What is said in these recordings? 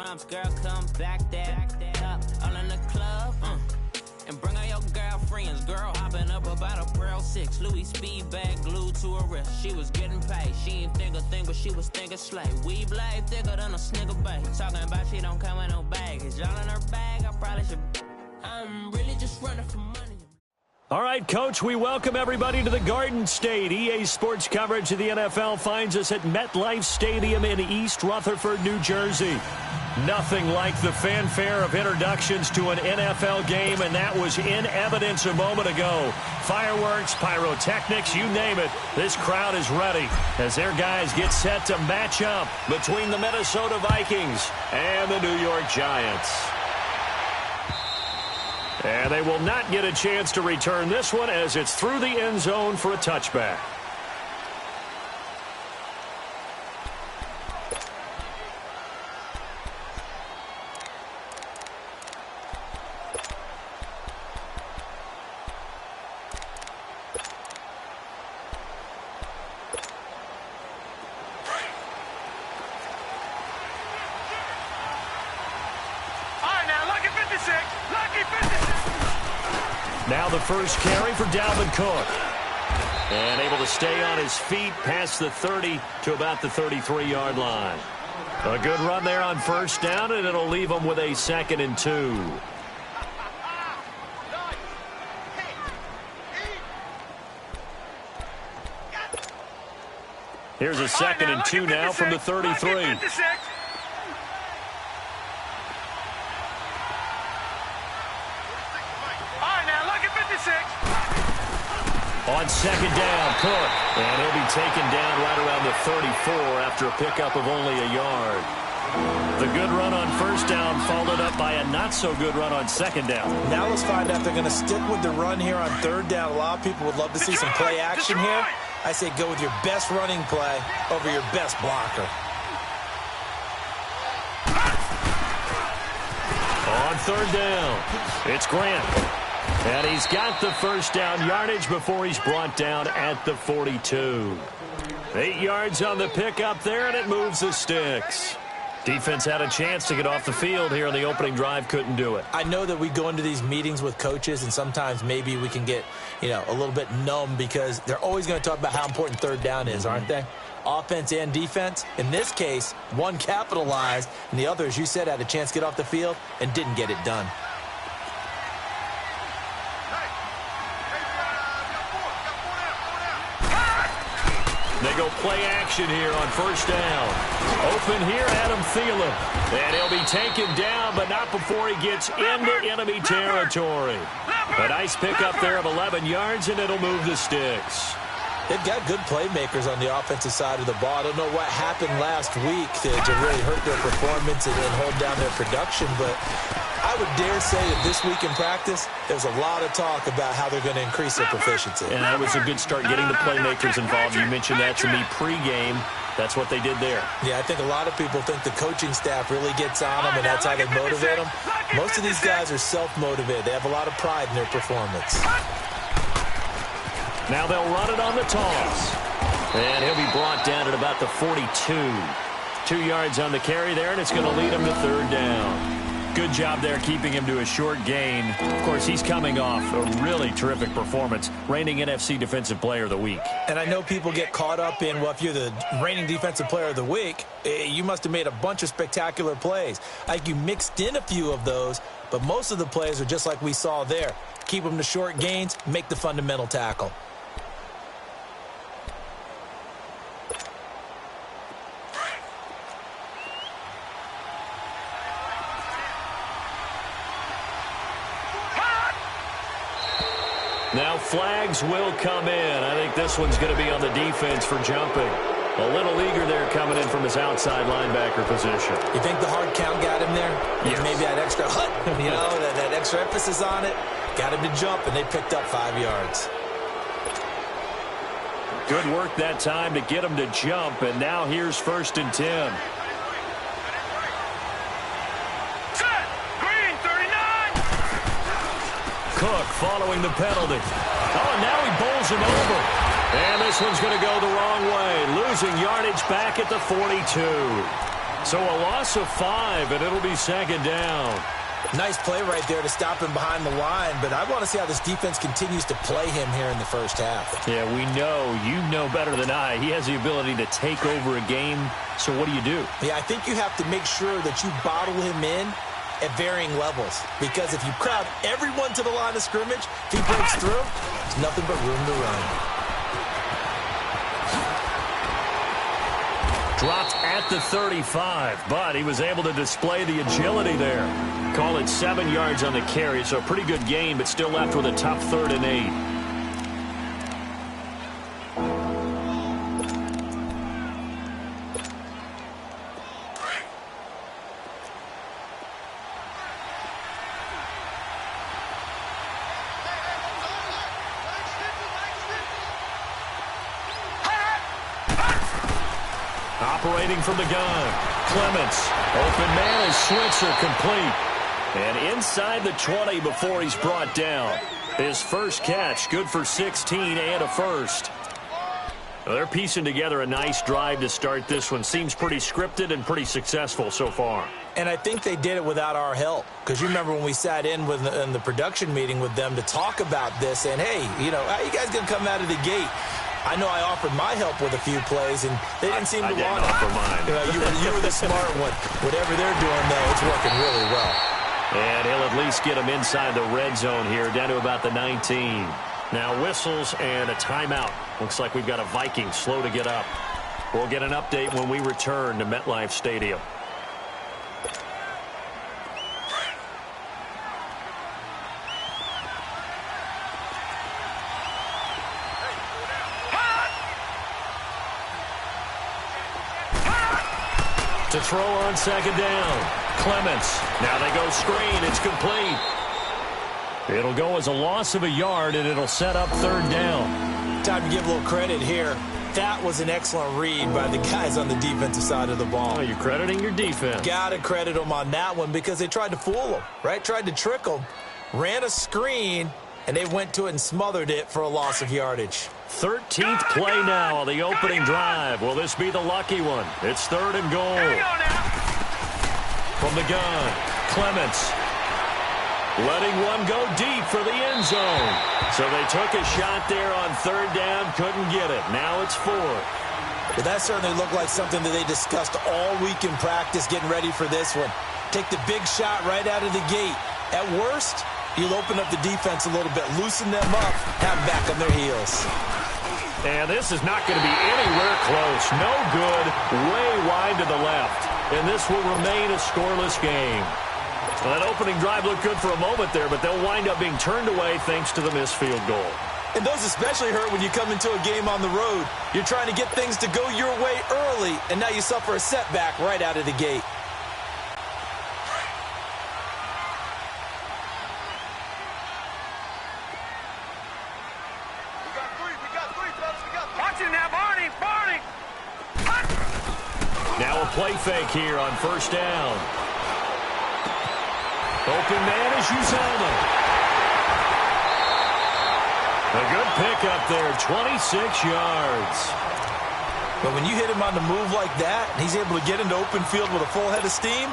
drums, girl, come back that up. All in the club, and bring all your girlfriends. Girl hopping up about a Pearl 6. Louis speed bag glued to her wrist. She was getting paid. She ain't think a thing, but she was thinking slay. We blade thicker than a snigger bag. Talking about she don't come with no baggage. Y'all in her bag, I probably should. I'm really just running for money. All right, Coach, we welcome everybody to the Garden State. EA Sports coverage of the NFL finds us at MetLife Stadium in East Rutherford, New Jersey. Nothing like the fanfare of introductions to an NFL game, and that was in evidence a moment ago. Fireworks, pyrotechnics, you name it. This crowd is ready as their guys get set to match up between the Minnesota Vikings and the New York Giants. And they will not get a chance to return this one as it's through the end zone for a touchback. Now the first carry for Dalvin Cook. And able to stay on his feet past the 30 to about the 33-yard line. A good run there on first down, and it'll leave him with a 2nd and 2. Here's a 2nd and 2 now from the 33. On second down, Cook. And he'll be taken down right around the 34 after a pickup of only a yard. The good run on first down followed up by a not-so-good run on second down. Now let's find out if they're going to stick with the run here on third down. A lot of people would love to see some play action here. I say go with your best running play over your best blocker. On third down, it's Grant. And he's got the first down yardage before he's brought down at the 42. 8 yards on the pickup there, and it moves the sticks. Defense had a chance to get off the field here in the opening drive, couldn't do it. I know that we go into these meetings with coaches, and sometimes maybe we can get, a little bit numb because they're always going to talk about how important third down is, aren't they? Offense and defense. In this case, one capitalized, and the other, as you said, had a chance to get off the field and didn't get it done. They go play action here on first down. Open here, Adam Thielen. And he'll be taken down, but not before he gets into enemy territory. A nice pickup there of 11 yards, and it'll move the sticks. They've got good playmakers on the offensive side of the ball. I don't know what happened last week to really hurt their performance and hold down their production, but I would dare say that this week in practice, there's a lot of talk about how they're going to increase their proficiency. And that was a good start getting the playmakers involved. You mentioned that to me pregame. That's what they did there. Yeah, I think a lot of people think the coaching staff really gets on them, and that's how they motivate them. Most of these guys are self-motivated. They have a lot of pride in their performance. Now they'll run it on the toss. And he'll be brought down at about the 42. 2 yards on the carry there, and it's going to lead him to third down. Good job there keeping him to a short gain. Of course, he's coming off a really terrific performance, reigning NFC Defensive Player of the Week. And I know people get caught up in, well, if you're the reigning Defensive Player of the Week, you must have made a bunch of spectacular plays. I think you mixed in a few of those, but most of the plays are just like we saw there. Keep them to short gains, make the fundamental tackle. Now flags will come in. I think this one's going to be on the defense for jumping. A little eager there coming in from his outside linebacker position. You think the hard count got him there? Yes. Maybe that extra that extra emphasis on it. Got him to jump, and they picked up 5 yards. Good work that time to get him to jump, and now here's 1st and 10. Cook following the penalty. Oh, now he bowls him over. And this one's going to go the wrong way. Losing yardage back at the 42. So a loss of 5, and it'll be second down. Nice play right there to stop him behind the line, but I want to see how this defense continues to play him here in the first half. Yeah, we know. You know better than I. He has the ability to take over a game, so what do you do? Yeah, I think you have to make sure that you bottle him in at varying levels, because if you crowd everyone to the line of scrimmage, if he breaks through, there's nothing but room to run. Dropped at the 35, but he was able to display the agility there. Call it 7 yards on the carry, so a pretty good gain, but still left with a tough 3rd and 8. Operating from the gun, Clements. Open man is Switzer complete. And inside the 20 before he's brought down. His first catch, good for 16 and a first. Well, they're piecing together a nice drive to start this one. Seems pretty scripted and pretty successful so far. And I think they did it without our help. Because you remember when we sat in the production meeting with them to talk about this. And, hey, you know, how you guys going to come out of the gate? I know I offered my help with a few plays, and they didn't seem to want it. I didn't offer mine. You were the smart one. Whatever they're doing, though, it's working really well. And he'll at least get him inside the red zone here, down to about the 19. Now whistles and a timeout. Looks like we've got a Viking slow to get up. We'll get an update when we return to MetLife Stadium. To throw on second down. Clements. Now they go screen. It's complete. It'll go as a loss of a yard, and it'll set up 3rd down. Time to give a little credit here. That was an excellent read by the guys on the defensive side of the ball. Oh, you're crediting your defense. Got to credit them on that one because they tried to fool them, right? Tried to trick them. Ran a screen, and they went to it and smothered it for a loss of yardage. 13th play now on the opening drive. Will this be the lucky one? It's 3rd and goal. From the gun, Clements. Letting one go deep for the end zone. So they took a shot there on 3rd down, couldn't get it. Now it's 4th. Well, that certainly looked like something that they discussed all week in practice, getting ready for this one. Take the big shot right out of the gate. At worst, you'll open up the defense a little bit, loosen them up, have them back on their heels. And this is not going to be anywhere close. No good, way wide to the left. And this will remain a scoreless game. Well, that opening drive looked good for a moment there, but they'll wind up being turned away thanks to the missed field goal. And those especially hurt when you come into a game on the road. You're trying to get things to go your way early, and now you suffer a setback right out of the gate. Now a play fake here on 1st down. Open man is Uzomah. A good pickup there, 26 yards. But when you hit him on the move like that, and he's able to get into open field with a full head of steam,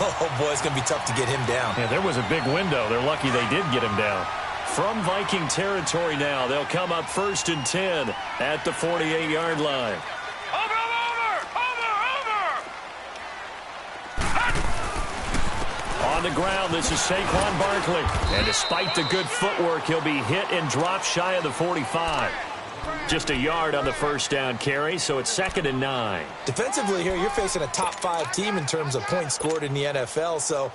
oh boy, it's going to be tough to get him down. Yeah, there was a big window. They're lucky they did get him down. From Viking territory now, they'll come up 1st and 10 at the 48-yard line. On the ground, this is Saquon Barkley. And despite the good footwork, he'll be hit and dropped shy of the 45. Just a yard on the 1st down carry, so it's 2nd and 9. Defensively here, you're facing a top-5 team in terms of points scored in the NFL. So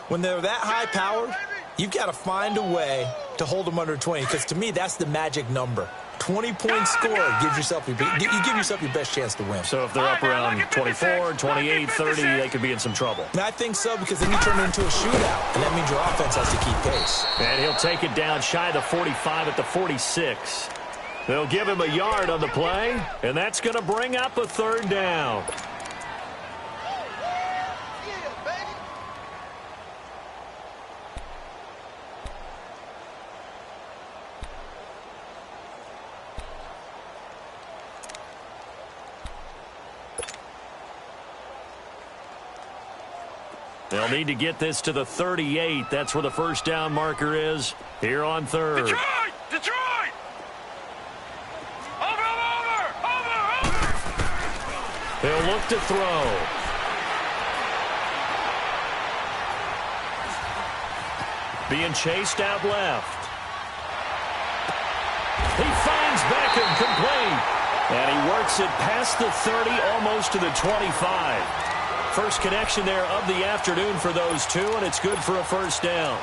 when they're that high-powered, you've got to find a way to hold them under 20. Because to me, that's the magic number. 20-point score gives yourself you give yourself your best chance to win. So if they're up around 24, 28, 30, they could be in some trouble. And I think so, because then you turn it into a shootout, and that means your offense has to keep pace. And he'll take it down shy of the 45 at the 46. They'll give him a yard on the play, and that's going to bring up a 3rd down. They'll need to get this to the 38. That's where the first down marker is here on third. Detroit! Detroit! Over! He'll look to throw. Being chased out left. He finds Beckham complete. And he works it past the 30, almost to the 25. First connection there of the afternoon for those two, and it's good for a first down.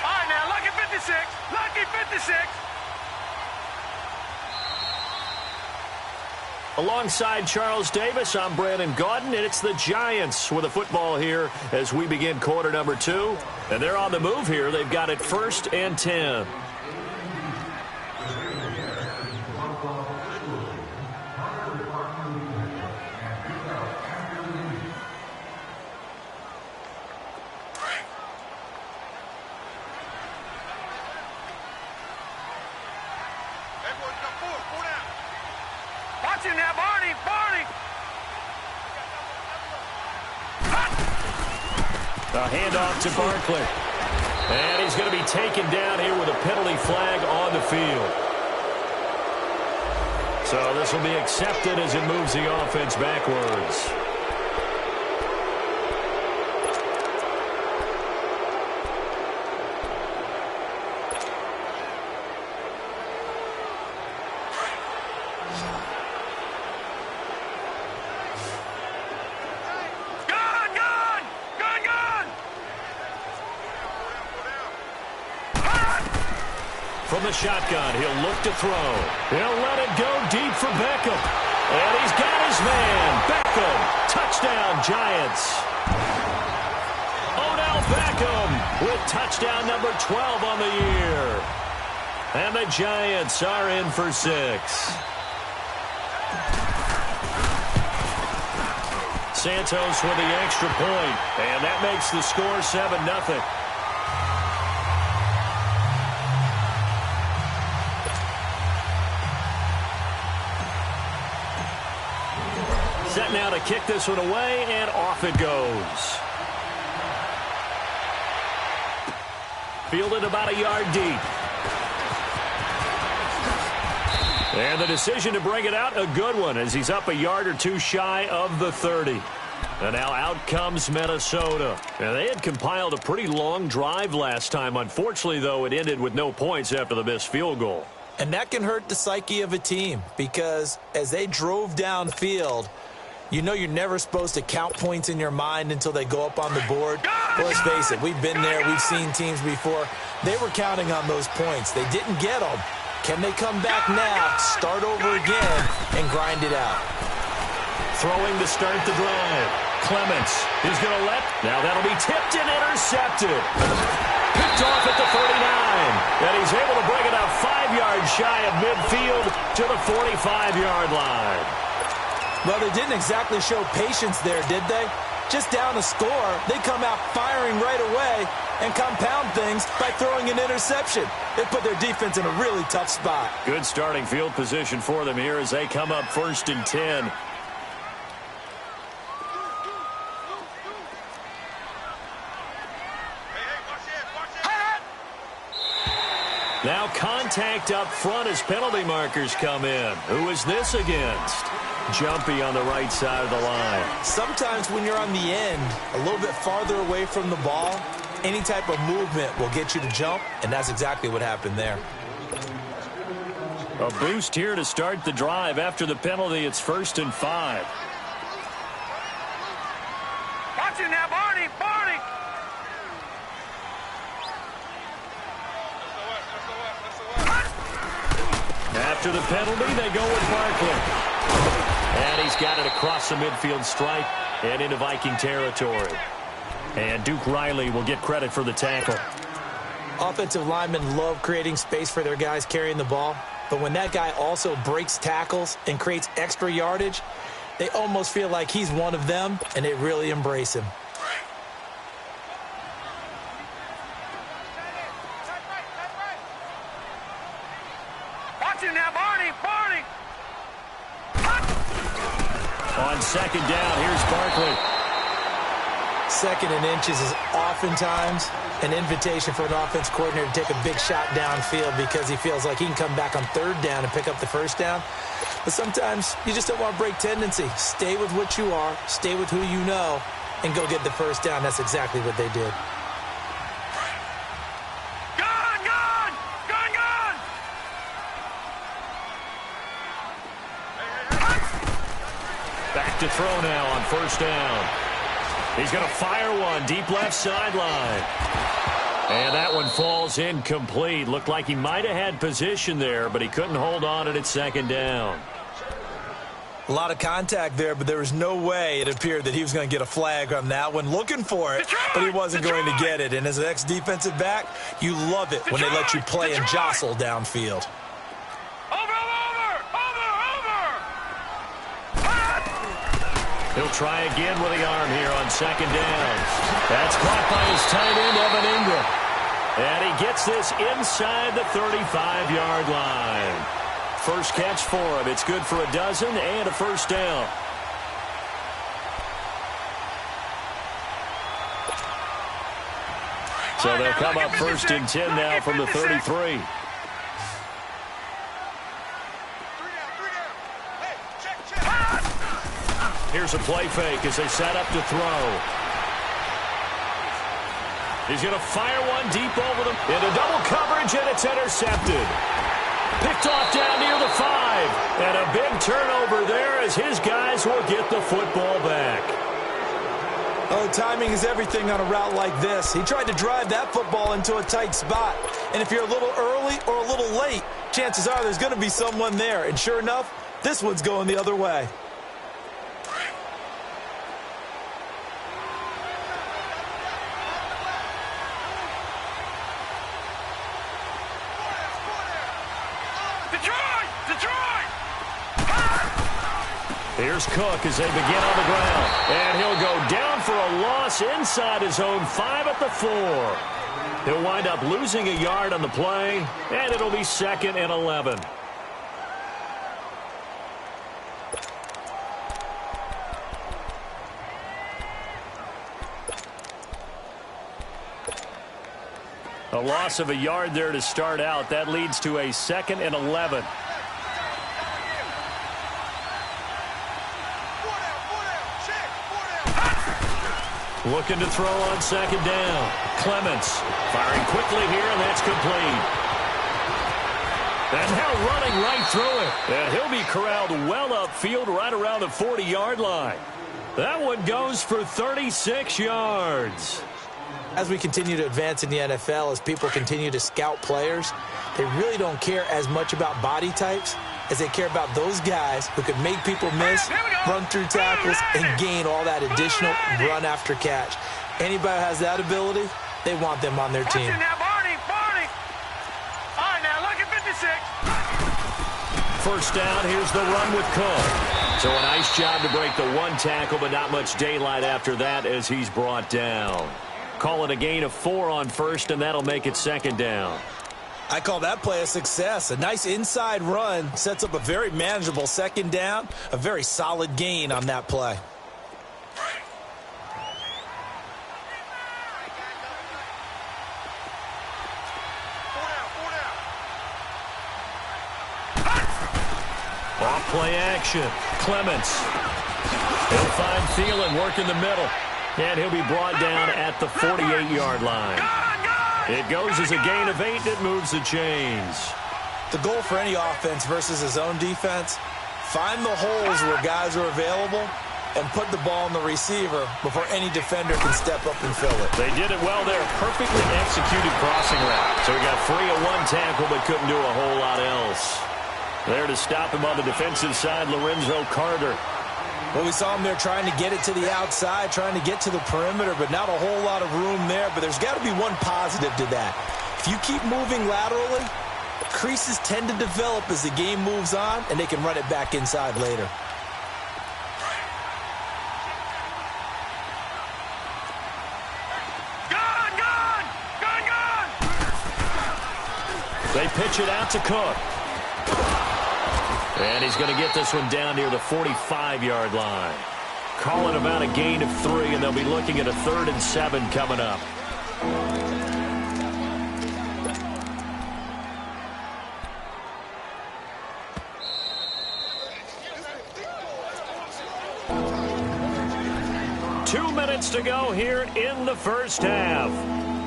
All right, now, lucky 56. Lucky 56. Alongside Charles Davis, I'm Brandon Gaudin, and it's the Giants with a football here as we begin quarter number 2. And they're on the move here. They've got it 1st and 10. Watch him now, Barney! Barney! A handoff to Barkley. And he's going to be taken down here with a penalty flag on the field. So this will be accepted as it moves the offense backwards. From the shotgun, he'll look to throw. He'll let it go deep for Beckham. And he's got his man, Beckham. Touchdown, Giants. Odell Beckham with touchdown number 12 on the year. And the Giants are in for 6. Santos with the extra point. And that makes the score 7-0. Set now to kick this one away, and off it goes. Fielded about a yard deep. And the decision to bring it out, a good one, as he's up a yard or two shy of the 30. And now out comes Minnesota. And they had compiled a pretty long drive last time. Unfortunately, though, it ended with no points after the missed field goal. And that can hurt the psyche of a team, because as they drove downfield, you know you're never supposed to count points in your mind until they go up on the board. Well, let's face it, we've been there. We've seen teams before. They were counting on those points. They didn't get them. Can they come back now, start over again, and grind it out? Throwing to start the drive. Clements is going to let. Now that'll be tipped and intercepted. Picked off at the 39. And he's able to bring it up 5 yards shy of midfield to the 45-yard line. Well, they didn't exactly show patience there, did they? Just down a score, they come out firing right away and compound things by throwing an interception. They put their defense in a really tough spot. Good starting field position for them here as they come up 1st and 10. Now contact up front as penalty markers come in. Who is this against? Jumpy on the right side of the line. Sometimes when you're on the end, a little bit farther away from the ball, any type of movement will get you to jump, and that's exactly what happened there. A boost here to start the drive. After the penalty, it's 1st and 5. Watch it now, Barney! Barney! After the penalty, they go with Barkley. And he's got it across the midfield stripe and into Viking territory. And Duke Riley will get credit for the tackle. Offensive linemen love creating space for their guys carrying the ball. But when that guy also breaks tackles and creates extra yardage, they almost feel like he's one of them, and they really embrace him. Watch him now, Barney! On second down, here's Barkley. Second and inches is oftentimes an invitation for an offense coordinator to take a big shot downfield because he feels like he can come back on third down and pick up the first down. But sometimes you just don't want to break tendency. Stay with what you are, stay with who you know, and go get the first down. That's exactly what they did. Back to throw now on first down. He's going to fire one deep left sideline. And that one falls incomplete. Looked like he might have had position there, but he couldn't hold on at second down. A lot of contact there, but there was no way it appeared that he was going to get a flag on that one. Looking for it, but he wasn't going to get it. And as an ex-defensive back, you love it when they let you play and jostle downfield. He'll try again with the arm here on second down. That's caught by his tight end, Evan Ingram. And he gets this inside the 35-yard line. First catch for him. It's good for a dozen and a first down. So they'll come up first and 10 now from the 33. Here's a play fake as they set up to throw. He's going to fire one deep over them. Into double coverage, and it's intercepted. Picked off down near the 5. And a big turnover there as his guys will get the football back. Oh, timing is everything on a route like this. He tried to drive that football into a tight spot. And if you're a little early or a little late, chances are there's going to be someone there. And sure enough, this one's going the other way. Here's Cook as they begin on the ground. And he'll go down for a loss inside his own 5 at the 4. He'll wind up losing a yard on the play, and it'll be second and 11. A loss of a yard there to start out. That leads to a second and 11. Looking to throw on second down. Clements firing quickly here, and that's complete. And now running right through it. And he'll be corralled well upfield right around the 40-yard line. That one goes for 36 yards. As we continue to advance in the NFL, as people continue to scout players, they really don't care as much about body types as they care about those guys who can make people miss, run through tackles, and gain all that additional run after catch. Anybody who has that ability, they want them on their team. Barney. All right, now look at 56. First down, here's the run with Cook. So a nice job to break the one tackle, but not much daylight after that as he's brought down. Call it a gain of 4 on first, and that'll make it second down. I call that play a success. A nice inside run sets up a very manageable second down. A very solid gain on that play. Off play action. Clements. He'll find Thielen working the middle. And he'll be brought down at the 48-yard line. It goes as a gain of 8, and it moves the chains. The goal for any offense versus his own defense, find the holes where guys are available and put the ball in the receiver before any defender can step up and fill it. They did it well there. Perfectly executed crossing route. So he got free of one tackle but couldn't do a whole lot else. There to stop him on the defensive side, Lorenzo Carter. Well, we saw him there trying to get it to the outside, trying to get to the perimeter, but not a whole lot of room there. But there's got to be one positive to that. If you keep moving laterally, creases tend to develop as the game moves on, and they can run it back inside later. They pitch it out to Cook. And he's going to get this one down near the 45-yard line. Calling about a gain of 3, and they'll be looking at a 3rd and 7 coming up. Two minutes to go here in the first half.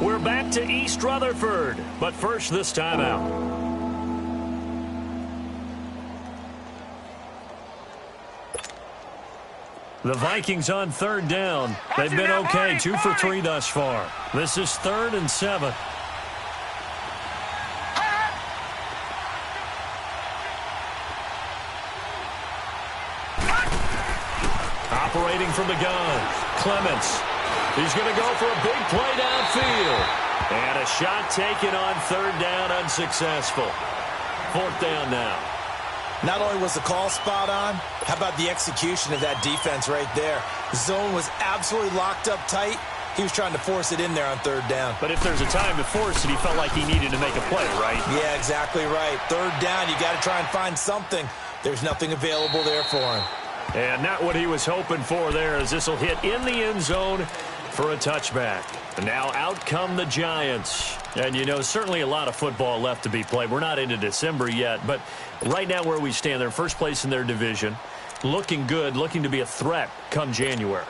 We're back to East Rutherford, but first this timeout. The Vikings on 3rd down. They've been okay, 2 for 3 thus far. This is 3rd and 7. Operating from the gun, Clements. He's going to go for a big play downfield. And a shot taken on 3rd down, unsuccessful. 4th down now. Not only was the call spot on, how about the execution of that defense right there? The zone was absolutely locked up tight. He was trying to force it in there on 3rd down. But if there's a time to force it, he felt like he needed to make a play, right? Yeah, exactly right. 3rd down, you got to try and find something. There's nothing available there for him. And not what he was hoping for there, as this will hit in the end zone for a touchback. And now out come the Giants. And, you know, certainly a lot of football left to be played. We're not into December yet, but right now where we stand, they're first place in their division, looking good, looking to be a threat come January.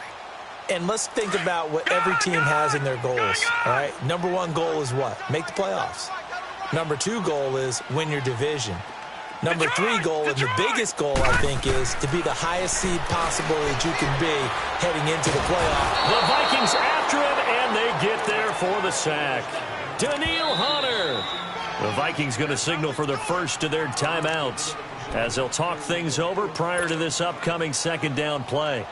And let's think about what every team has in their goals, all right? Number 1 goal is what? Make the playoffs. Number 2 goal is win your division. Number 3 goal, and the biggest goal, I think, is to be the highest seed possible that you can be heading into the playoff. The Vikings after him, and they get there for the sack. Daniil Hunter. The Vikings going to signal for their first of their timeouts as they'll talk things over prior to this upcoming 2nd down play.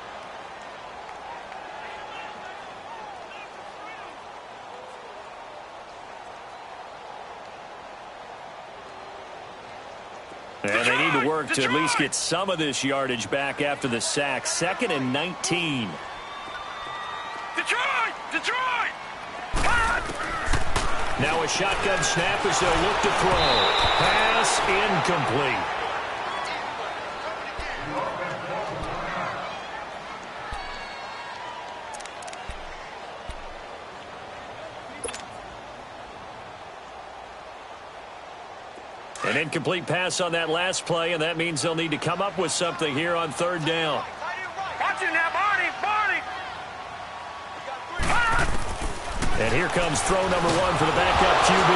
And they need to work to at least get some of this yardage back after the sack. 2nd and 19. Detroit! Now a shotgun snap as they'll look to throw. Pass incomplete. An incomplete pass on that last play, and that means they'll need to come up with something here on 3rd down. Watch it now, Barney! And here comes throw number 1 for the backup QB.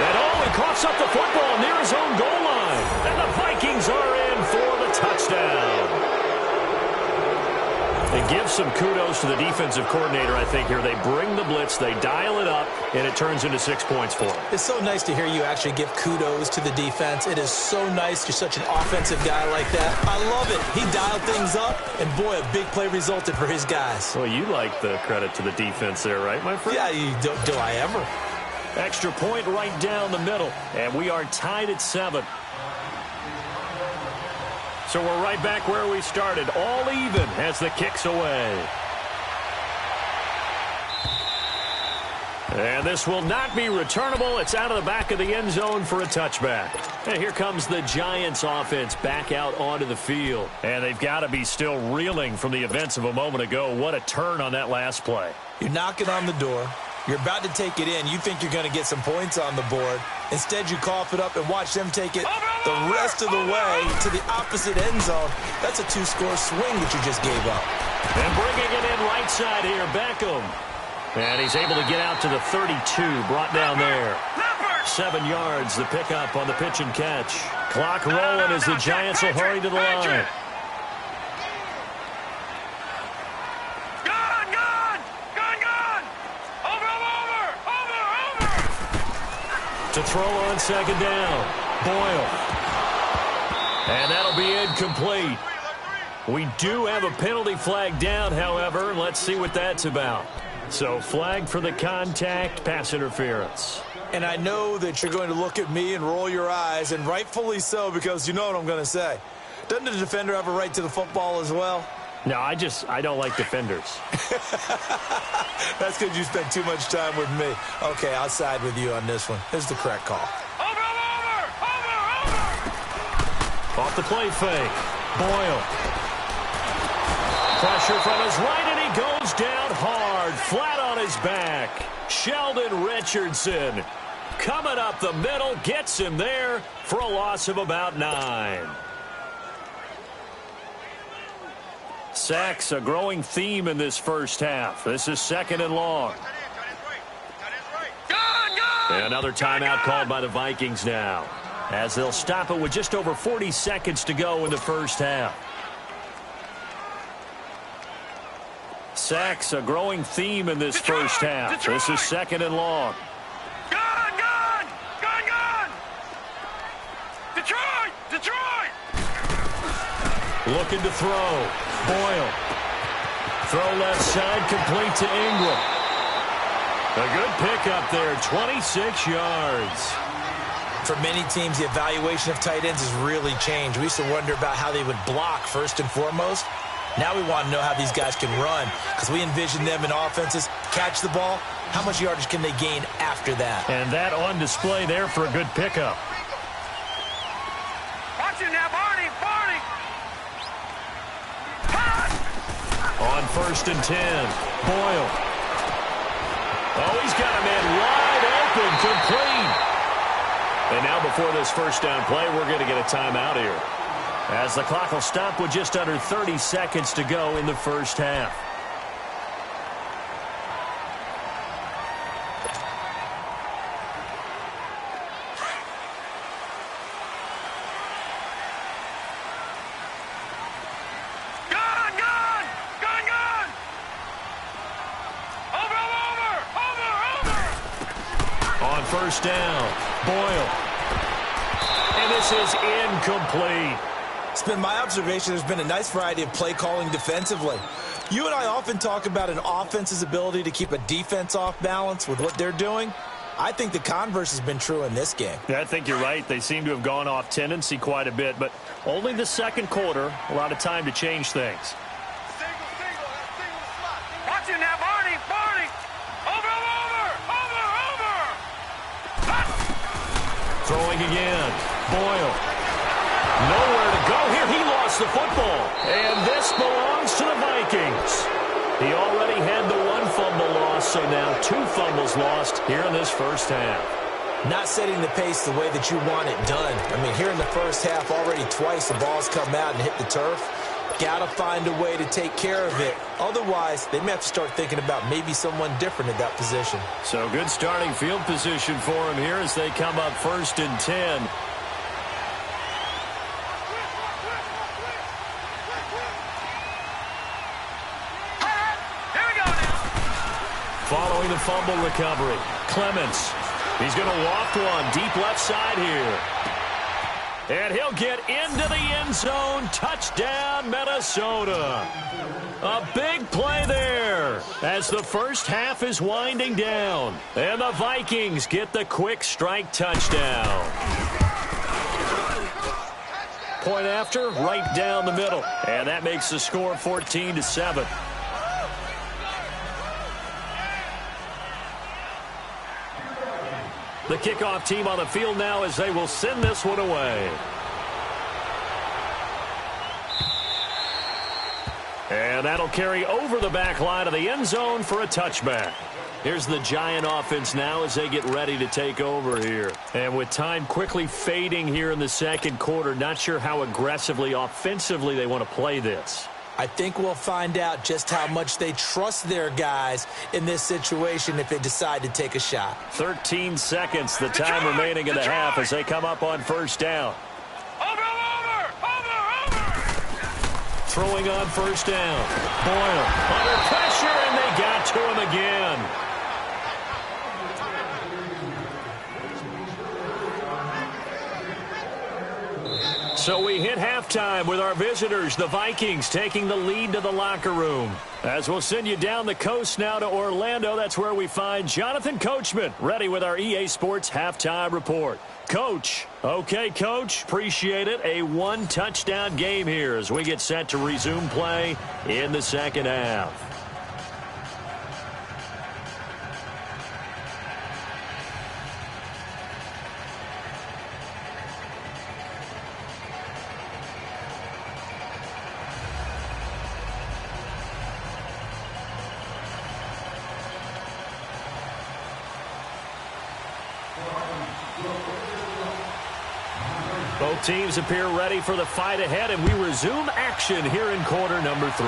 And he coughs up the football near his own goal line. And the Vikings are in for the touchdown. It gives some kudos to the defensive coordinator, I think, here. They bring the blitz, they dial it up, and it turns into 6 points for them. It's so nice to hear you actually give kudos to the defense. It is so nice. You're such an offensive guy like that. I love it. He dialed things up, and boy, a big play resulted for his guys. Well, you like the credit to the defense there, right, my friend? Yeah, do I ever? Extra point right down the middle, and we are tied at 7. So we're right back where we started, all even as the kick's away. And this will not be returnable. It's out of the back of the end zone for a touchback. And here comes the Giants offense back out onto the field. And they've got to be still reeling from the events of a moment ago. What a turn on that last play. You're knocking on the door. You're about to take it in. You think you're going to get some points on the board. Instead, you cough it up and watch them take it the rest of the way to the opposite end zone. That's a 2-score swing that you just gave up. And bringing it in right side here, Beckham. And he's able to get out to the 32, brought down there. 7 yards, the pickup on the pitch and catch. Clock rolling as the Giants will hurry to the line. To throw on 2nd down, Boyle. And that'll be incomplete. We do have a penalty flag down, however. Let's see what that's about. So flag for the contact, pass interference. And I know that you're going to look at me and roll your eyes, and rightfully so, because you know what I'm going to say. Doesn't the defender have a right to the football as well? No, I don't like defenders. That's because you spent too much time with me. Okay, I'll side with you on this one. This is the correct call. Off the play fake. Boyle. Pressure from his right, and he goes down hard, flat on his back. Sheldon Richardson coming up the middle, gets him there for a loss of about 9. Sacks, a growing theme in this first half. This is 2nd and long. And another timeout called by the Vikings now, as they'll stop it with just over 40 seconds to go in the first half. Sacks, a growing theme in this first half. This is 2nd and long. Gun! Detroit! Looking to throw. Boyle. Throw left side, complete to Ingram. A good pickup there, 26 yards. For many teams, the evaluation of tight ends has really changed. We used to wonder about how they would block first and foremost. Now we want to know how these guys can run, because we envision them in offenses catch the ball. How much yardage can they gain after that? And that on display there for a good pickup. Watch it now, Barney! On 1st and 10, Boyle. Oh, he's got a man wide open, complete. And now before this first down play, we're going to get a timeout here, as the clock will stop with just under 30 seconds to go in the first half. Gun! Over! On 1st down, Boyle. And this is incomplete. It's been my observation there's been a nice variety of play calling defensively. You and I often talk about an offense's ability to keep a defense off balance with what they're doing. I think the converse has been true in this game. Yeah, I think you're right. They seem to have gone off tendency quite a bit, but only the second quarter, a lot of time to change things. Watch it now, Barney! Over! Throwing again. Boyle. Nowhere to go here. He lost the football. And this belongs to the Vikings. He already had the 1 fumble loss, so now 2 fumbles lost here in this first half. Not setting the pace the way that you want it done. I mean, here in the first half, already twice the ball's come out and hit the turf. Got to find a way to take care of it. Otherwise, they may have to start thinking about maybe someone different at that position. So good starting field position for him here as they come up 1st and 10. Here we go now! Following the fumble recovery, Clements. He's going to waft one deep left side here. And he'll get into the end zone. Touchdown, Minnesota. A big play there as the first half is winding down. And the Vikings get the quick strike touchdown. Point after, right down the middle. And that makes the score 14-7. The kickoff team on the field now as they will send this one away. And that'll carry over the back line of the end zone for a touchback. Here's the Giant offense now as they get ready to take over here. And with time quickly fading here in the second quarter, not sure how aggressively, offensively they want to play this. I think we'll find out just how much they trust their guys in this situation if they decide to take a shot. 13 seconds, the time remaining in the half as they come up on first down. Over! Throwing on first down. Boyle under pressure, and they got to him again. So we hit halftime with our visitors, the Vikings, taking the lead to the locker room. As we'll send you down the coast now to Orlando, that's where we find Jonathan Coachman, ready with our EA Sports halftime report. Coach. Okay, Coach. Appreciate it. A 1-touchdown game here as we get set to resume play in the second half. Both teams appear ready for the fight ahead, and we resume action here in quarter number 3.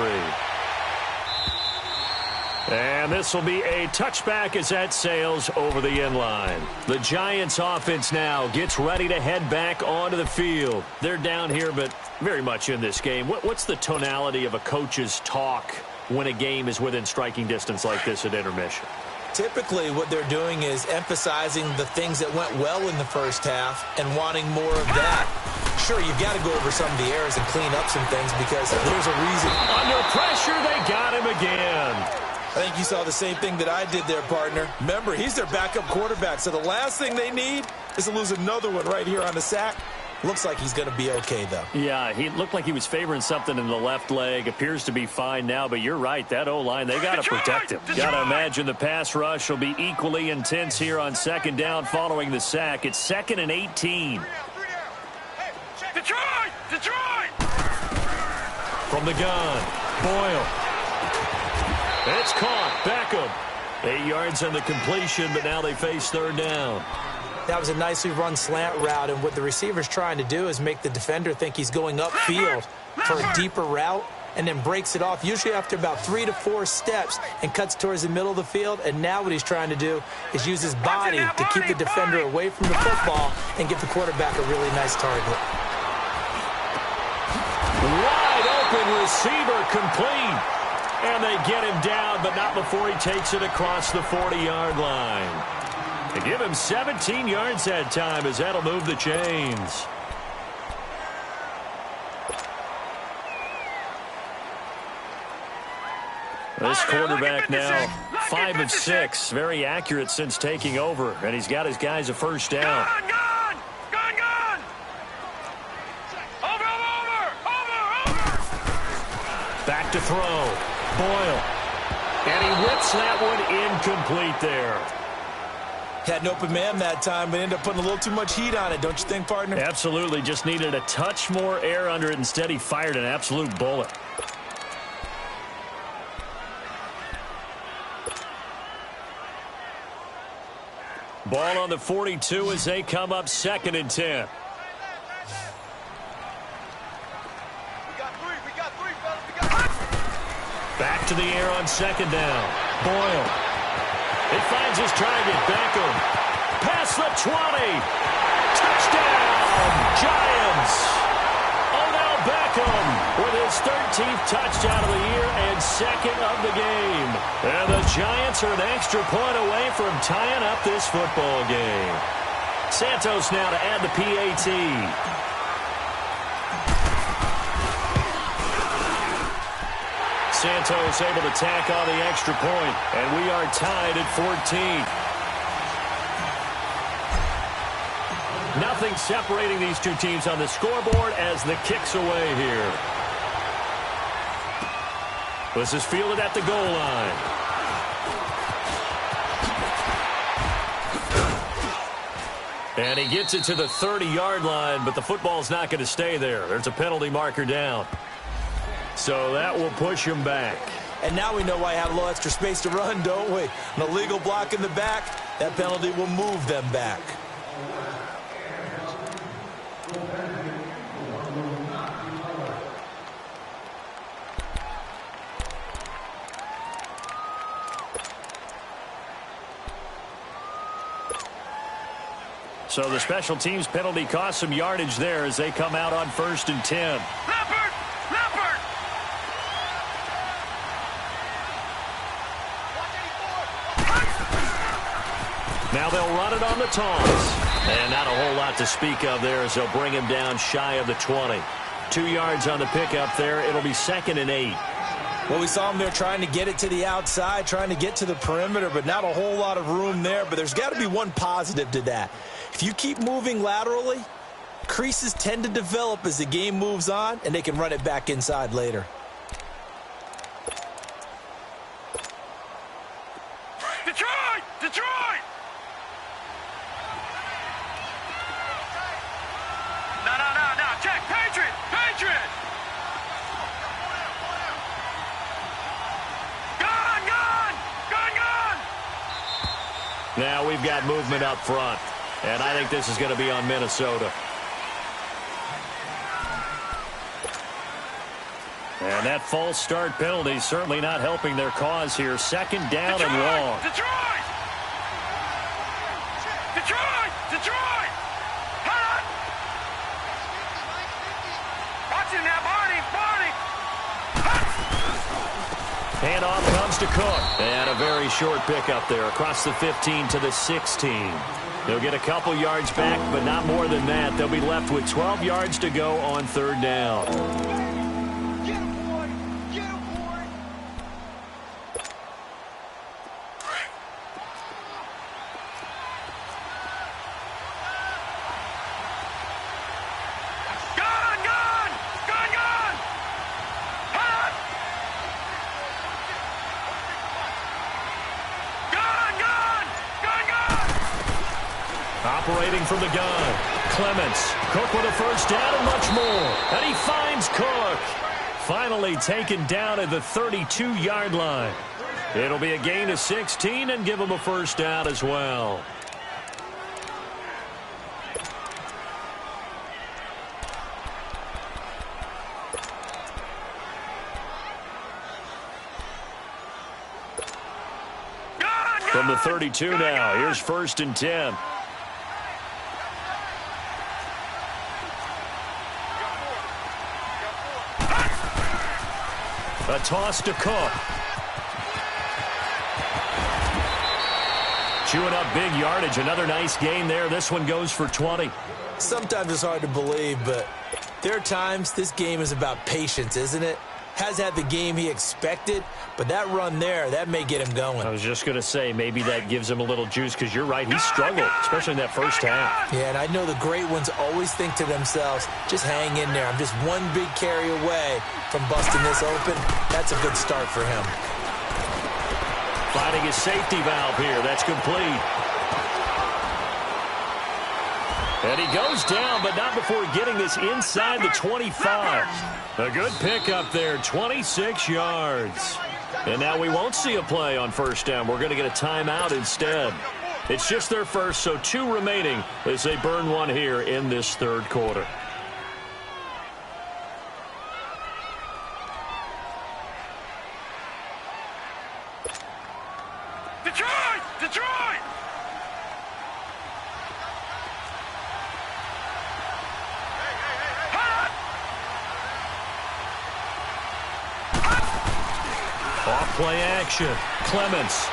And this will be a touchback as that sails over the end line. The Giants offense now gets ready to head back onto the field. They're down here, but very much in this game. What's the tonality of a coach's talk when a game is within striking distance like this at intermission? Typically, what they're doing is emphasizing the things that went well in the first half and wanting more of that. Sure, you've got to go over some of the errors and clean up some things because there's a reason. Under pressure, they got him again. I think you saw the same thing that I did there, partner. Remember, he's their backup quarterback, so the last thing they need is to lose another one right here on the sack. Looks like he's going to be okay, though. Yeah, he looked like he was favoring something in the left leg. Appears to be fine now, but you're right. That O-line, they got to protect him. Got to imagine the pass rush will be equally intense here on second down following the sack. It's 2nd and 18. Detroit! From the gun, Boyle. It's caught. Beckham. 8 yards on the completion, but now they face third down. That was a nicely run slant route, and what the receiver's trying to do is make the defender think he's going upfield for a deeper route and then breaks it off, usually after about 3 to 4 steps, and cuts towards the middle of the field. And now what he's trying to do is use his body to keep the defender away from the football and give the quarterback a really nice target. Wide open receiver complete. And they get him down, but not before he takes it across the 40-yard line. They give him 17 yards that time as that'll move the chains. This quarterback now 5 of 6. Very accurate since taking over. And he's got his guys a first down. Gun! Over! Back to throw. Boyle. And he whips that one incomplete there. Had an open man that time, but ended up putting a little too much heat on it, don't you think, partner? Absolutely. Just needed a touch more air under it. Instead, he fired an absolute bullet. Ball on the 42 as they come up 2nd and 10. Back to the air on 2nd down. Boyle. It finds his target. Beckham. Past the 20. Touchdown, Giants. Odell Beckham with his 13th touchdown of the year and 2nd of the game. And the Giants are an extra point away from tying up this football game. Santos now to add the PAT. Santos able to tack on the extra point, and we are tied at 14. Nothing separating these two teams on the scoreboard as the kick's away here. This is fielded at the goal line. And he gets it to the 30-yard line, but the football's not going to stay there. There's a penalty marker down. So that will push him back. And now we know why I have a little extra space to run, don't we? An illegal block in the back, that penalty will move them back. So the special teams penalty cost some yardage there as they come out on 1st and 10. Now they'll run it on the taunts. And not a whole lot to speak of there as they'll bring him down shy of the 20. 2 yards on the pickup there. It'll be 2nd and 8. Well, we saw him there trying to get it to the outside, trying to get to the perimeter, but not a whole lot of room there. But there's got to be one positive to that. If you keep moving laterally, creases tend to develop as the game moves on, and they can run it back inside later. Detroit! No. Check. Patriot! Gun! Now we've got movement up front. And I think this is going to be on Minnesota. And that false start penalty certainly not helping their cause here. Second down and long. Detroit! Detroit! Detroit! Hold on! Watch it now, Barney! Barney! Handoff comes to Cook. And a very short pickup there across the 15 to the 16. They'll get a couple yards back, but not more than that. They'll be left with 12 yards to go on third down. Operating from the gun, Clements. Cook with a first down and much more. And he finds Cook. Finally taken down at the 32-yard line. It'll be a gain of 16 and give him a first down as well. From the 32 now, here's 1st and 10. A toss to Cook. Chewing up big yardage. Another nice gain there. This one goes for 20. Sometimes it's hard to believe, but there are times this game is about patience, isn't it? Has had the game he expected, but that run there, that may get him going. I was just going to say, maybe that gives him a little juice, because you're right, he struggled, especially in that first half. Yeah, and I know the great ones always think to themselves, just hang in there. I'm just one big carry away from busting this open. That's a good start for him. Finding his safety valve here. That's complete. And he goes down, but not before getting this inside the 25. A good pickup there, 26 yards. And now we won't see a play on first down. We're going to get a timeout instead. It's just their first, so 2 remaining as they burn one here in this third quarter. Detroit! Detroit! Off play action. Clements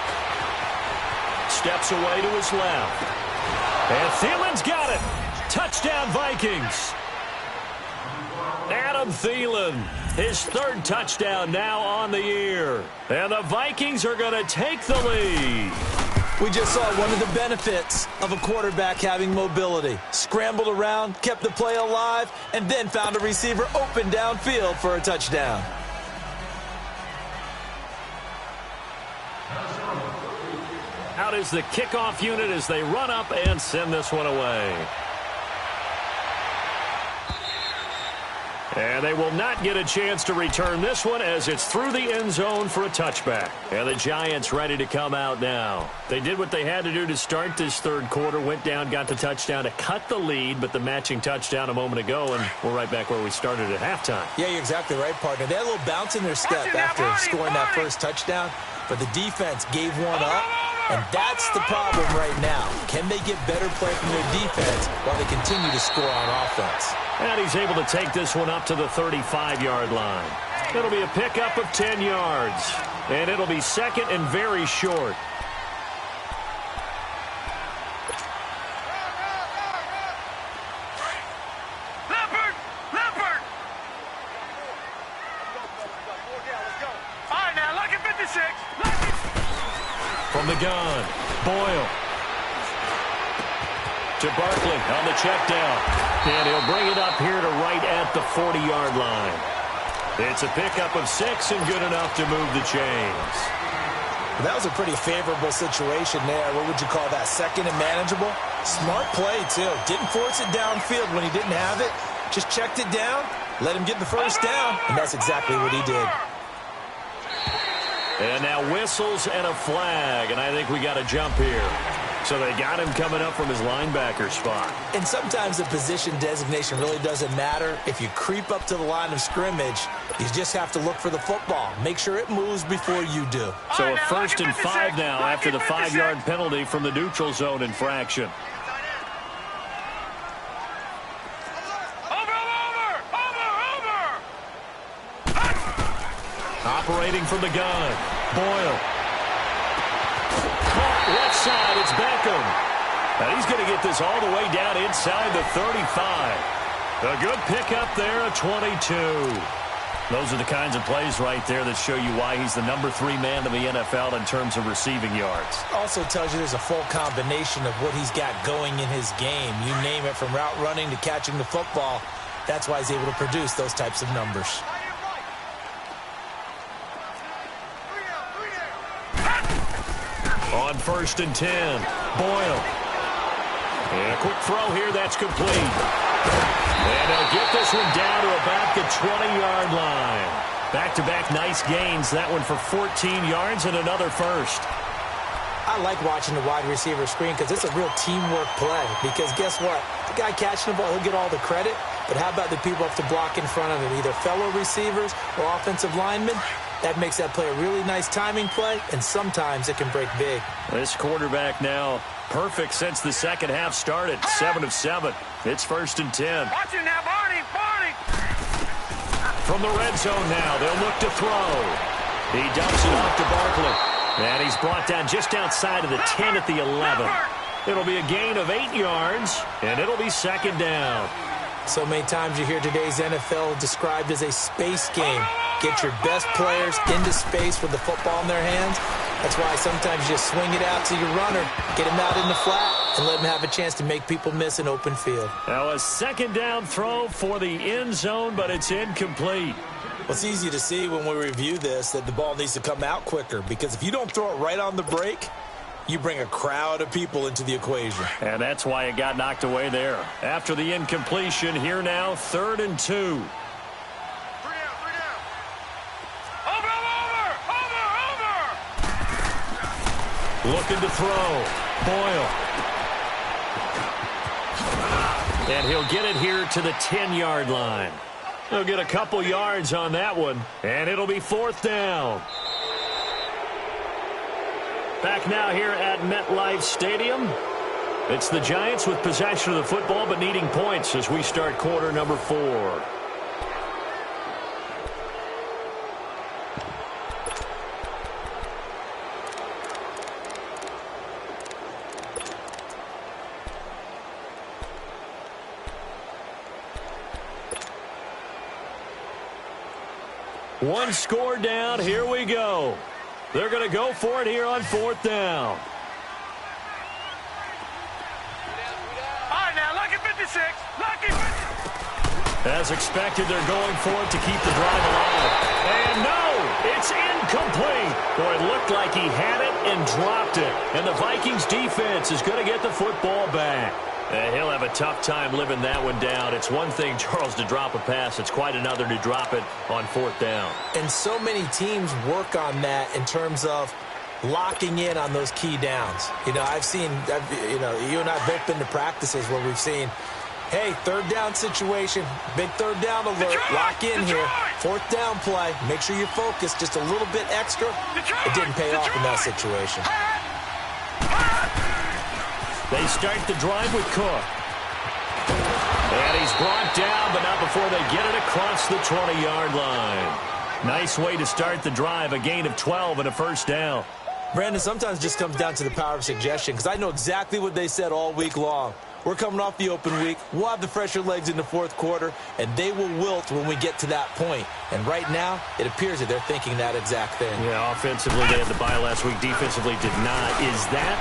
steps away to his left. And Thielen's got it. Touchdown Vikings. Adam Thielen, his 3rd touchdown now on the year. And the Vikings are going to take the lead. We just saw one of the benefits of a quarterback having mobility. Scrambled around, kept the play alive, and then found a receiver open downfield for a touchdown. Out is the kickoff unit as they run up and send this one away. And they will not get a chance to return this one as it's through the end zone for a touchback. And the Giants ready to come out now. They did what they had to do to start this third quarter. Went down, got the touchdown to cut the lead, but the matching touchdown a moment ago, and we're right back where we started at halftime. Yeah, you're exactly right, partner. They had a little bounce in their step after scoring that first touchdown, but the defense gave one up, and that's the problem right now. Can they get better play from their defense while they continue to score on offense? And he's able to take this one up to the 35-yard line. It'll be a pickup of 10 yards. And it'll be second and very short. Leopard! Leopard! All right, now, look at 56. From the gun, Boyle. To Barkley on the check down. And he'll bring it up here to right at the 40-yard line. It's a pickup of 6 and good enough to move the chains. That was a pretty favorable situation there. What would you call that? Second and manageable? Smart play, too. Didn't force it downfield when he didn't have it. Just checked it down, let him get the first down, and that's exactly what he did. And now whistles and a flag, and I think we got a jump here. So they got him coming up from his linebacker spot. And sometimes the position designation really doesn't matter. If you creep up to the line of scrimmage, you just have to look for the football. Make sure it moves before you do. So a 1st and 5 now after the 5-yard penalty from the neutral zone infraction. Operating from the gun, Boyle. Caught left side, it's Beckham. And he's going to get this all the way down inside the 35. A good pickup there, a 22. Those are the kinds of plays right there that show you why he's the number 3 man in the NFL in terms of receiving yards. Also tells you there's a full combination of what he's got going in his game. You name it, from route running to catching the football. That's why he's able to produce those types of numbers. On 1st and 10, Boyle. And a quick throw here, that's complete. And they'll get this one down to about the 20-yard line. Back-to-back nice gains, that one for 14 yards and another first. I like watching the wide receiver screen because it's a real teamwork play. Because guess what? The guy catching the ball, he'll get all the credit. But how about the people up to block in front of him, either fellow receivers or offensive linemen? That makes that play a really nice timing play, and sometimes it can break big. This quarterback now perfect since the second half started. 7 of 7. It's 1st and 10. Watch it now, Barney! Barney! From the red zone now, they'll look to throw. He dumps it off to Barkley. And he's brought down just outside of the 10 at the 11. It'll be a gain of 8 yards, and it'll be 2nd down. So many times you hear today's NFL described as a space game. Get your best players into space with the football in their hands. That's why sometimes you just swing it out to your runner, get him out in the flat, and let him have a chance to make people miss an open field. Now a 2nd down throw for the end zone, but it's incomplete. Well, it's easy to see when we review this that the ball needs to come out quicker, because if you don't throw it right on the break, you bring a crowd of people into the equation. And that's why it got knocked away there. After the incompletion, here now, 3rd and 2. 3 down. Over! Looking to throw. Boyle. And he'll get it here to the 10-yard line. He'll get a couple yards on that one, and it'll be 4th down. Back now here at MetLife Stadium. It's the Giants with possession of the football but needing points as we start quarter number 4. One score down. Here we go. They're going to go for it here on 4th down. All right, now, lucky 56. Lucky 56. As expected, they're going for it to keep the drive alive. And no, it's incomplete. Boy, it looked like he had it and dropped it. And the Vikings defense is going to get the football back. He'll have a tough time living that one down. It's one thing, Charles, to drop a pass. It's quite another to drop it on 4th down. And so many teams work on that in terms of locking in on those key downs. You know, you and I have both been to practices where we've seen, hey, 3rd down situation, big 3rd down alert, lock in here. 4th down play, make sure you focus just a little bit extra. It didn't pay off in that situation. They start the drive with Cook. And he's brought down, but not before they get it across the 20-yard line. Nice way to start the drive, a gain of 12 and a 1st down. Brandon, sometimes it just comes down to the power of suggestion, because I know exactly what they said all week long. We're coming off the open week. We'll have the fresher legs in the 4th quarter, and they will wilt when we get to that point. And right now, it appears that they're thinking that exact thing. Yeah, offensively, they had the bye last week. Defensively, did not. Is that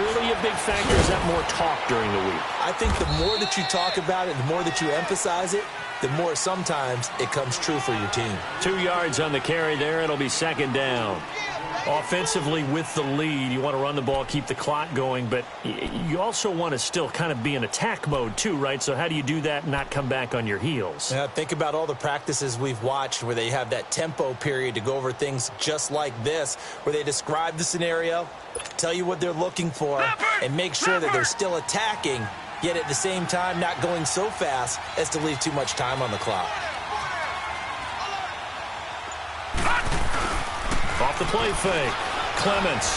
really a big factor? Is that more talk during the week? I think the more that you talk about it, the more that you emphasize it, the more sometimes it comes true for your team. 2 yards on the carry there. It'll be 2nd down. Offensively with the lead, you want to run the ball, keep the clock going, but you also want to still kind of be in attack mode too, right? So how do you do that and not come back on your heels? Yeah, think about all the practices we've watched where they have that tempo period to go over things just like this, where they describe the scenario, tell you what they're looking for, and make sure that they're still attacking, yet at the same time not going so fast as to leave too much time on the clock. Off the play fake. Clements.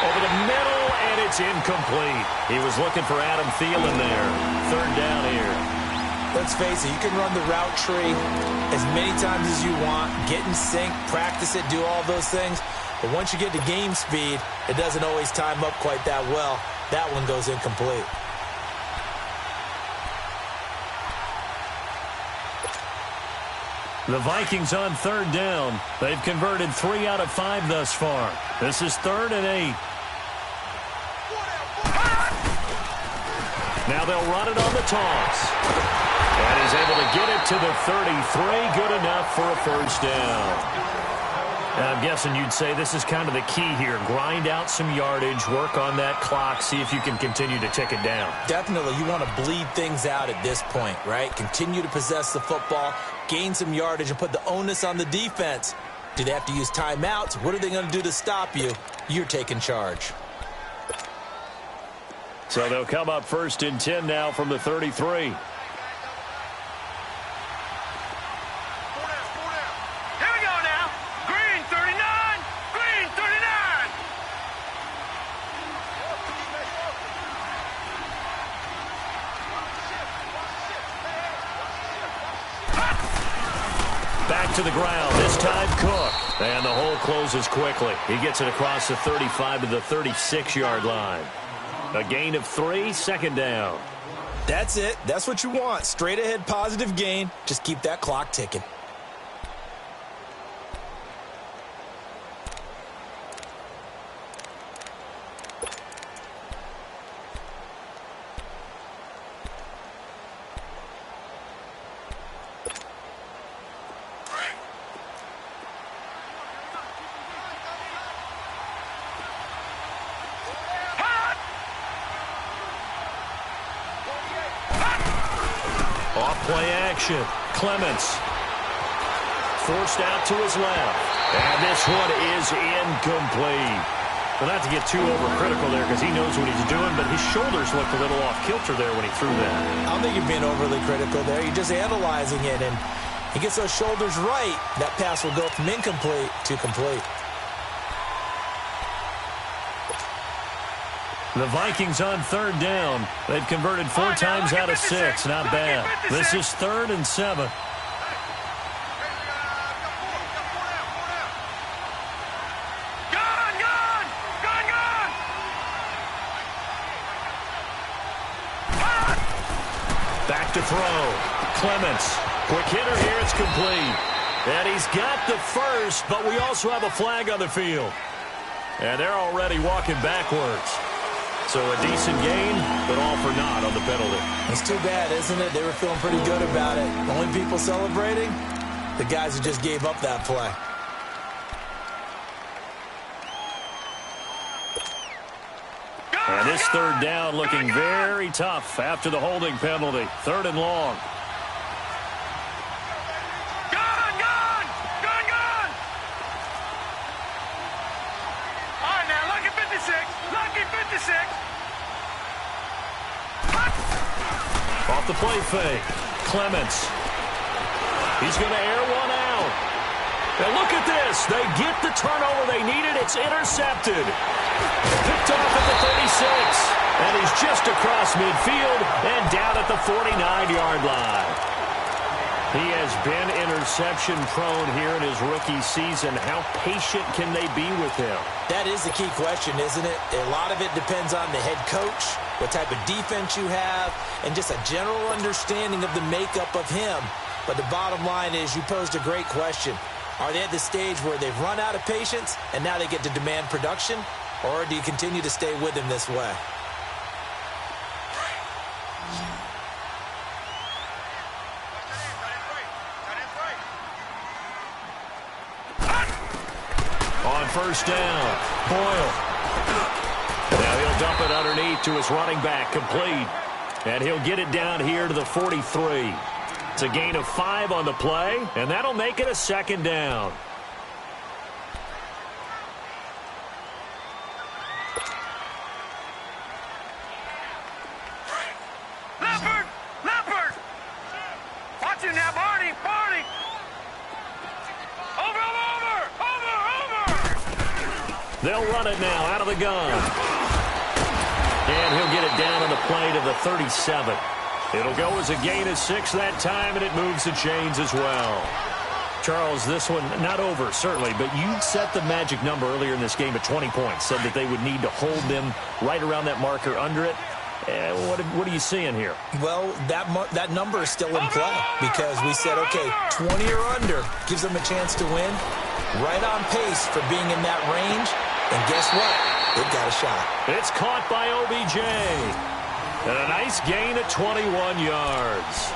Over the middle, and it's incomplete. He was looking for Adam Thielen there. Third down here. Let's face it, you can run the route tree as many times as you want, get in sync, practice it, do all those things. But once you get to game speed, it doesn't always time up quite that well. That one goes incomplete. The Vikings on third down. They've converted 3 out of 5 thus far. This is 3rd and 8. Now they'll run it on the toss. And he's able to get it to the 33. Good enough for a first down. Now I'm guessing you'd say this is kind of the key here. Grind out some yardage, work on that clock, see if you can continue to tick it down. Definitely, you want to bleed things out at this point, right? Continue to possess the football, gain some yardage, and put the onus on the defense. Do they have to use timeouts? What are they going to do to stop you? You're taking charge. So they'll come up 1st and 10 now from the 33. Back to the ground, this time Cook. And the hole closes quickly. He gets it across the 35 to the 36-yard line. A gain of 3, 2nd down. That's it. That's what you want. Straight ahead, positive gain. Just keep that clock ticking. Play action. Clements. Forced out to his left. And this one is incomplete. Well, not to get too overcritical there because he knows what he's doing, but his shoulders looked a little off kilter there when he threw that. I don't think you're being overly critical there. You're just analyzing it, and he gets those shoulders right. That pass will go from incomplete to complete. The Vikings on 3rd down. They've converted 4 times out of 6. Not bad. This is 3rd and 7. Back to throw. Clements. Quick hitter here. It's complete. And he's got the first, but we also have a flag on the field. And they're already walking backwards. So a decent gain, but all for naught on the penalty. It's too bad, isn't it? They were feeling pretty good about it. The only people celebrating, the guys who just gave up that play. And this 3rd down looking very tough after the holding penalty. 3rd and long. Off the play fake. Clements. He's going to air one out. And look at this. They get the turnover they needed. It's intercepted. Picked off at the 36. And he's just across midfield and down at the 49-yard line. He has been interception prone here in his rookie season. How patient can they be with him? That is the key question, isn't it? A lot of it depends on the head coach, what type of defense you have, and just a general understanding of the makeup of him. But the bottom line is you posed a great question. Are they at the stage where they've run out of patience and now they get to demand production? Or do you continue to stay with him this way? On first down. Boyle. Now he'll dump it underneath to his running back, complete. And he'll get it down here to the 43. It's a gain of 5 on the play, and that'll make it a second down. Leopard! Watch him now, Barney! Over! They'll run it now out of the gun. And he'll get it down on the play to the 37. It'll go as a gain of 6 that time, and it moves the chains as well. Charles, this one not over, certainly, but you set the magic number earlier in this game at 20 points, said that they would need to hold them right around that marker under it. What are you seeing here? Well, that number is still in play because we said, okay, 20 or under gives them a chance to win. Right on pace for being in that range. And guess what? They've got a shot. It's caught by OBJ. And a nice gain of 21 yards.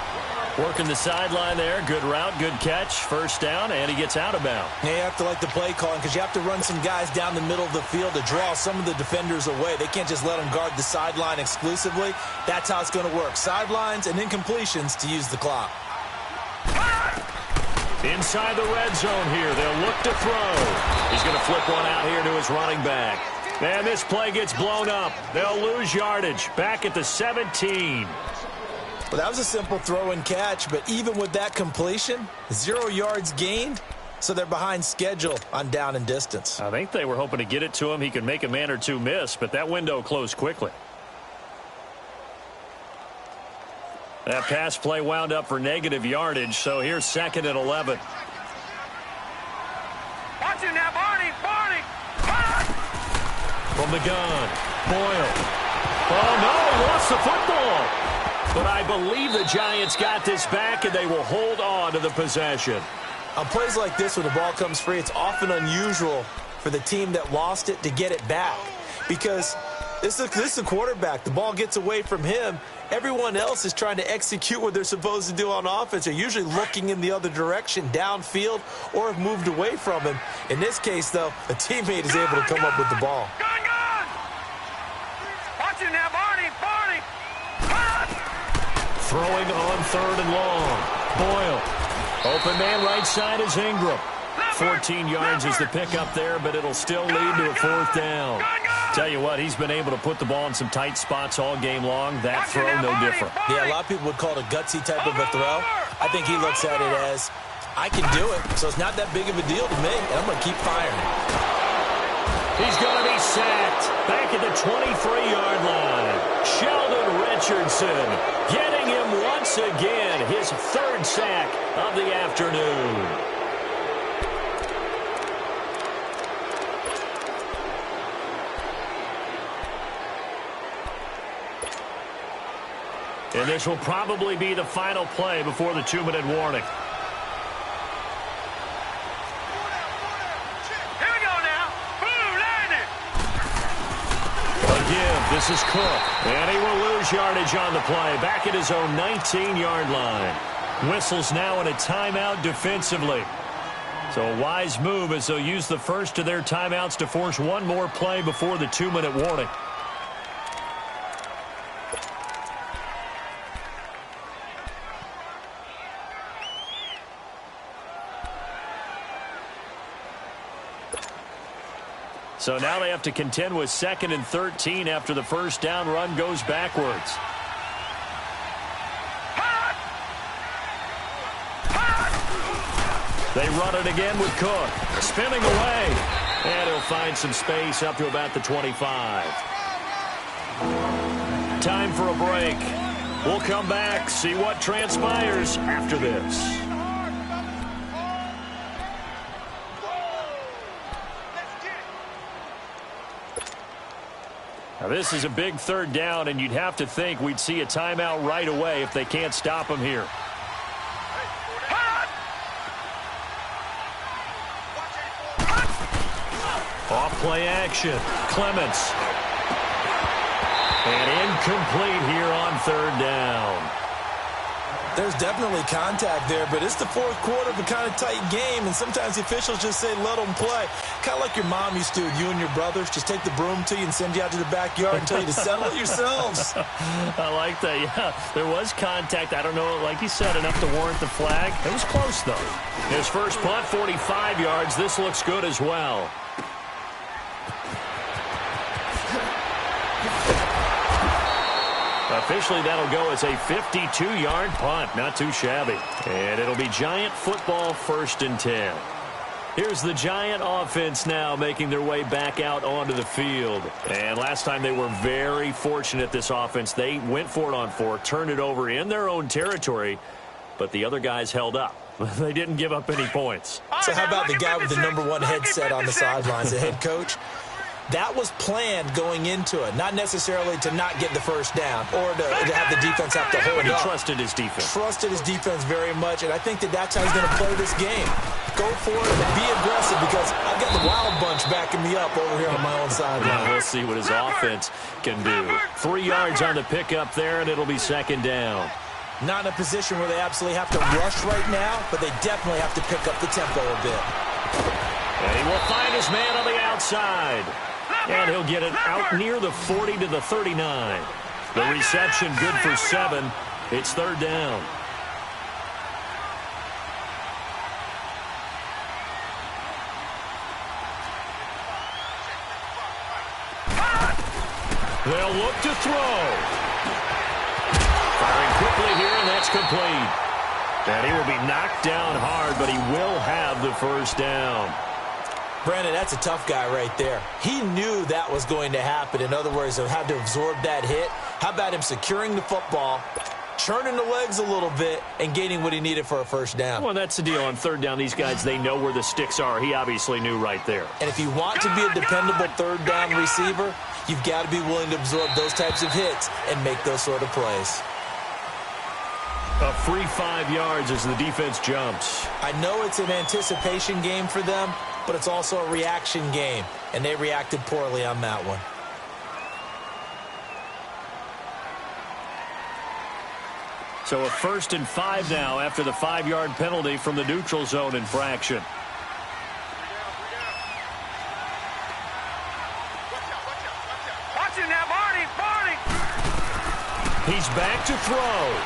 Working the sideline there. Good route, good catch. First down, and he gets out of bounds. Yeah, you have to like the play calling because you have to run some guys down the middle of the field to draw some of the defenders away. They can't just let them guard the sideline exclusively. That's how it's going to work. Sidelines and incompletions to use the clock. Inside the red zone here. They'll look to throw. He's going to flip one out here to his running back. And this play gets blown up. They'll lose yardage. Back at the 17. Well, that was a simple throw and catch, but even with that completion, 0 yards gained, so they're behind schedule on down and distance. I think they were hoping to get it to him. He could make a man or two miss, but that window closed quickly. That pass play wound up for negative yardage, so here's 2nd and 11. Watch him now, Barney! From the gun, Boyle. Oh, no, he lost the football. But I believe the Giants got this back, and they will hold on to the possession. On plays like this, when the ball comes free, it's often unusual for the team that lost it to get it back. Because this is the quarterback. The ball gets away from him. Everyone else is trying to execute what they're supposed to do on offense. They're usually looking in the other direction, downfield, or have moved away from him. In this case, though, a teammate is able to come up with the ball. Gun! Watch him now, Barney! Throwing on 3rd and long. Boyle. Open man right side is Ingram. 14 yards is the pickup there, but it'll still lead to a 4th down. Tell you what, he's been able to put the ball in some tight spots all game long. That throw, no different. Yeah, a lot of people would call it a gutsy type of a throw. I think he looks at it as, I can do it, so it's not that big of a deal to me, and I'm going to keep firing. He's going to be sacked back at the 23-yard line. Sheldon Richardson getting him once again, his 3rd sack of the afternoon. And this will probably be the final play before the 2-minute warning. This is Cook, and he will lose yardage on the play, back at his own 19-yard line. Whistles now in a timeout defensively. So a wise move as they'll use the first of their timeouts to force one more play before the 2-minute warning. So now they have to contend with 2nd and 13 after the first down run goes backwards. They run it again with Cook. Spinning away. And he'll find some space up to about the 25. Time for a break. We'll come back, see what transpires after this. Now, this is a big 3rd down, and you'd have to think we'd see a timeout right away if they can't stop him here. Off play action. Clements. And incomplete here on 3rd down. There's definitely contact there, but it's the fourth quarter of a kind of tight game, and sometimes the officials just say, let them play. Kind of like your mom used to with you and your brothers. Just take the broom to you and send you out to the backyard and tell you to settle it yourselves. I like that, yeah. There was contact. I don't know, like you said, enough to warrant the flag. It was close, though. His first punt, 45 yards. This looks good as well. Officially, that'll go as a 52-yard punt. Not too shabby. And it'll be Giant football, 1st and 10. Here's the Giant offense now making their way back out onto the field. And last time they were very fortunate, this offense. They went for it on 4, turned it over in their own territory, but the other guys held up. They didn't give up any points. So how about the guy with the #1 headset on the sidelines, the head coach? That was planned going into it, not necessarily to not get the first down or to have the defense have to hold up. But he up. trusted his defense. Trusted his defense very much, and I think that's how he's going to play this game. Go for it, be aggressive, because I've got the Wild Bunch backing me up over here on my own sideline. We'll see what his offense can do. 3 yards on the pickup there, and it'll be 2nd down. Not in a position where they absolutely have to rush right now, but they definitely have to pick up the tempo a bit. And he will find his man on the outside. And he'll get it out near the 40 to the 39. The reception good for 7. It's 3rd down. They'll look to throw. Firing quickly here, and that's complete. And he will be knocked down hard, but he will have the 1st down. Brandon, that's a tough guy right there. He knew that was going to happen. In other words, he had to absorb that hit. How about him securing the football, churning the legs a little bit, and gaining what he needed for a 1st down? Well, that's the deal. On 3rd down, these guys, they know where the sticks are. He obviously knew right there. And if you want to be a dependable 3rd down receiver, you've got to be willing to absorb those types of hits and make those sort of plays. A free 5 yards as the defense jumps. I know it's an anticipation game for them, but it's also a reaction game, and they reacted poorly on that one. So a 1st and 5 now after the 5-yard penalty from the neutral zone infraction. Watch him now, Barney! He's back to throw.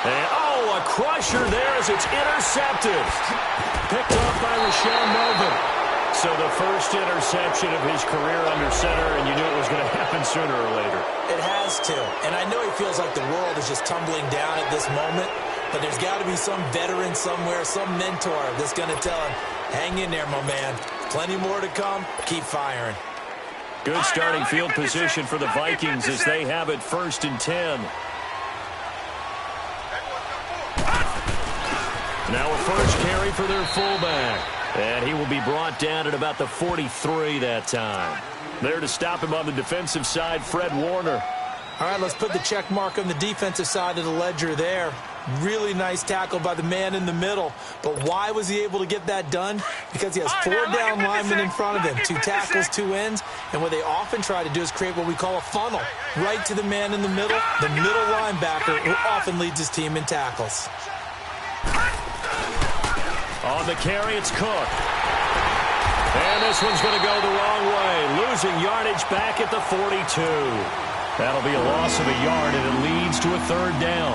And, a crusher there as it's intercepted. Picked off by Rashawn Melvin. So the first interception of his career under center, and you knew it was going to happen sooner or later. It has to. And I know he feels like the world is just tumbling down at this moment, but there's got to be some veteran somewhere, some mentor that's going to tell him, hang in there, my man. Plenty more to come. Keep firing. Good starting field position for the Vikings as they have it 1st and 10. Now a first carry for their fullback. And he will be brought down at about the 43 that time. There to stop him on the defensive side, Fred Warner. All right, let's put the check mark on the defensive side of the ledger there. Really nice tackle by the man in the middle. But why was he able to get that done? Because he has 4 down linemen in front of him, 2 tackles, 2 ends. And what they often try to do is create what we call a funnel. Right to the man in the middle linebacker, who often leads his team in tackles. On the carry, it's Cook. And this one's going to go the wrong way. Losing yardage back at the 42. That'll be a loss of a yard, and it leads to a 3rd down.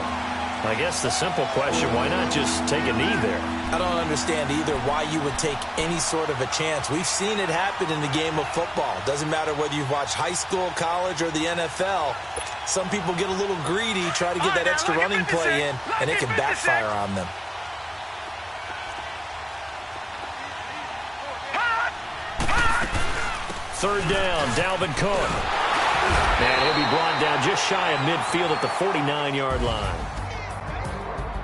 I guess the simple question, why not just take a knee there? I don't understand either why you would take any sort of a chance. We've seen it happen in the game of football. Doesn't matter whether you've watched high school, college, or the NFL. Some people get a little greedy, try to get that extra running play in, and it can backfire on them. Third down, Dalvin Cook. And he'll be brought down just shy of midfield at the 49-yard line.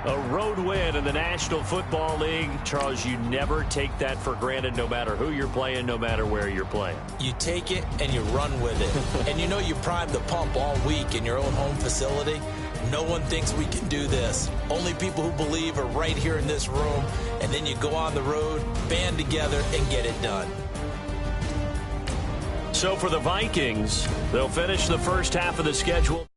A road win in the National Football League. Charles, you never take that for granted no matter who you're playing, no matter where you're playing. You take it and you run with it. And you know you primed the pump all week in your own home facility. No one thinks we can do this. Only people who believe are right here in this room. And then you go on the road, band together, and get it done. So for the Vikings, they'll finish the first half of the schedule.